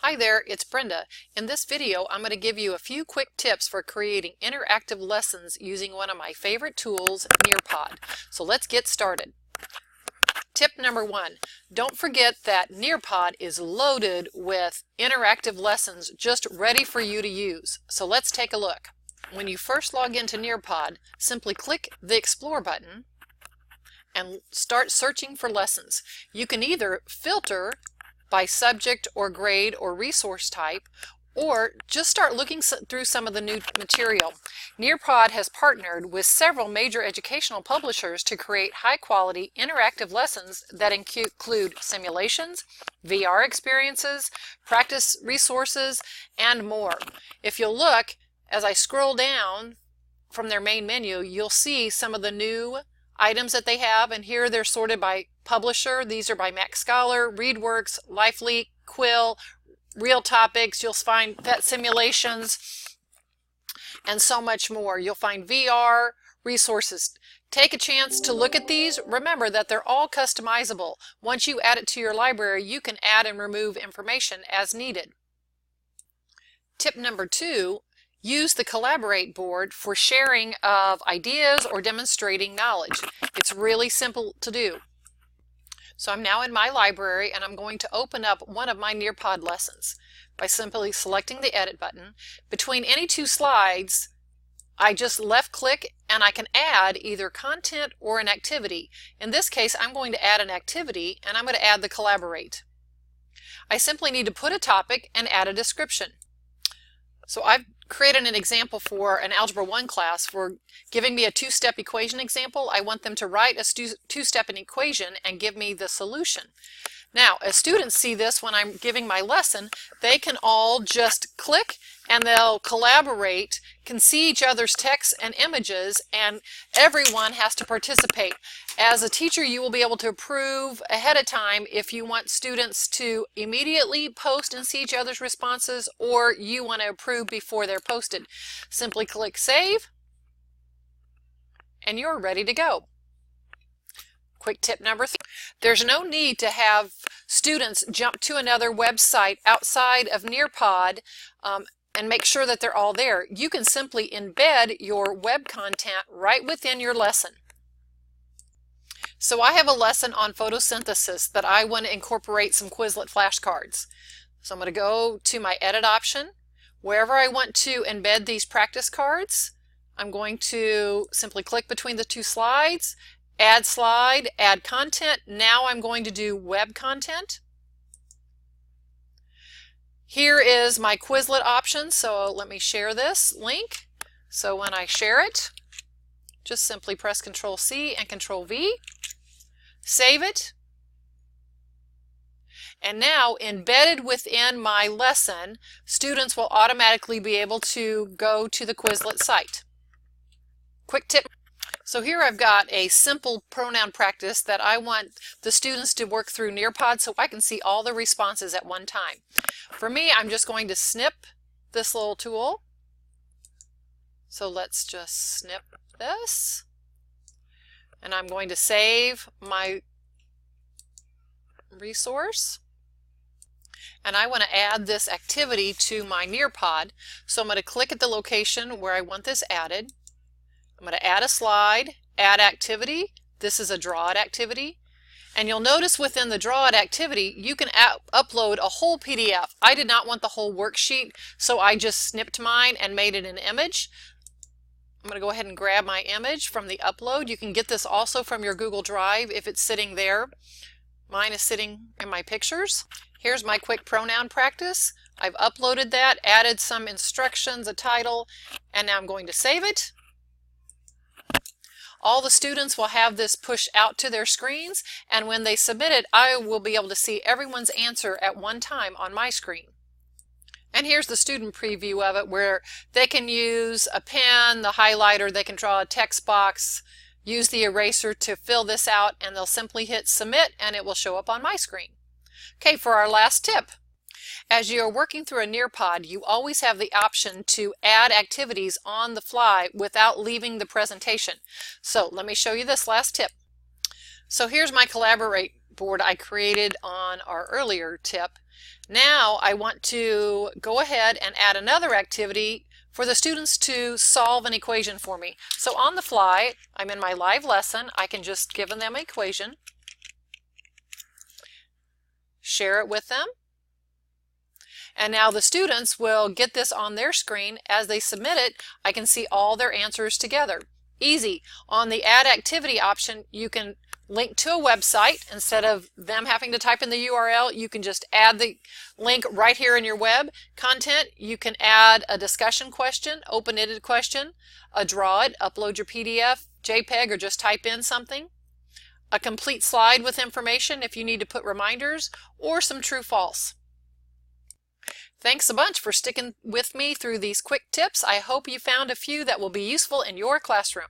Hi there, it's Brenda. In this video, I'm going to give you a few quick tips for creating interactive lessons using one of my favorite tools, Nearpod. So let's get started. Tip number 1, don't forget that Nearpod is loaded with interactive lessons just ready for you to use. So let's take a look. When you first log into Nearpod, simply click the Explore button and start searching for lessons. You can either filter by subject or grade or resource type, or just start looking through some of the new material. Nearpod has partnered with several major educational publishers to create high-quality interactive lessons that include simulations, VR experiences, practice resources, and more. If you'll look, as I scroll down from their main menu, you'll see some of the new items that they have, and here they're sorted by publisher. These are by Max Scholar, ReadWorks, LifeLeak, Quill, Real Topics. You'll find pet simulations and so much more. You'll find VR resources. Take a chance to look at these. Remember that they're all customizable. Once you add it to your library, you can add and remove information as needed. Tip number 2, use the Collaborate board for sharing of ideas or demonstrating knowledge. It's really simple to do. So I'm now in my library and I'm going to open up one of my Nearpod lessons by simply selecting the Edit button. Between any two slides, I just left click and I can add either content or an activity. In this case, I'm going to add an activity and I'm going to add the Collaborate. I simply need to put a topic and add a description. So I've created an example for an Algebra 1 class for giving me a two-step equation example. I want them to write a two-step equation and give me the solution. Now, as students see this when I'm giving my lesson, they can all just click and they'll collaborate, can see each other's text and images, and everyone has to participate. As a teacher, you will be able to approve ahead of time if you want students to immediately post and see each other's responses, or you want to approve before they're posted. Simply click Save, and you're ready to go. Quick tip number 3. There's no need to have students jump to another website outside of Nearpod and make sure that they're all there. You can simply embed your web content right within your lesson. So I have a lesson on photosynthesis that I want to incorporate some Quizlet flashcards. So I'm going to go to my Edit option. Wherever I want to embed these practice cards, I'm going to simply click between the two slides, Add slide, add content. Now I'm going to do web content. Here is my Quizlet option, so let me share this link. So when I share it, just simply press Control-C and Control-V, save it, and now embedded within my lesson, students will automatically be able to go to the Quizlet site. Quick tip. So here I've got a simple pronoun practice that I want the students to work through Nearpod so I can see all the responses at one time. For me, I'm just going to snip this little tool. So let's just snip this. And I'm going to save my resource. And I want to add this activity to my Nearpod. So I'm going to click at the location where I want this added. I'm going to add a slide, add activity. This is a draw it activity. And you'll notice within the draw it activity, you can upload a whole PDF. I did not want the whole worksheet, so I just snipped mine and made it an image. I'm going to go ahead and grab my image from the upload. You can get this also from your Google Drive if it's sitting there. Mine is sitting in my pictures. Here's my quick pronoun practice. I've uploaded that, added some instructions, a title, and now I'm going to save it. All the students will have this push out to their screens, and when they submit it, I will be able to see everyone's answer at one time on my screen. And here's the student preview of it, where they can use a pen, the highlighter, they can draw a text box, use the eraser to fill this out, and they'll simply hit submit and it will show up on my screen. Okay, for our last tip. As you are working through a Nearpod, you always have the option to add activities on the fly without leaving the presentation. So let me show you this last tip. So here's my Collaborate board I created on our earlier tip. Now I want to go ahead and add another activity for the students to solve an equation for me. So on the fly, I'm in my live lesson, I can just give them an equation, share it with them, and now the students will get this on their screen. As they submit it, I can see all their answers together. Easy. On the Add Activity option, you can link to a website. Instead of them having to type in the URL, you can just add the link right here in your web content. You can add a discussion question, open-ended question, a draw it, upload your PDF, JPEG, or just type in something, a complete slide with information if you need to put reminders, or some true-false. Thanks a bunch for sticking with me through these quick tips. I hope you found a few that will be useful in your classroom.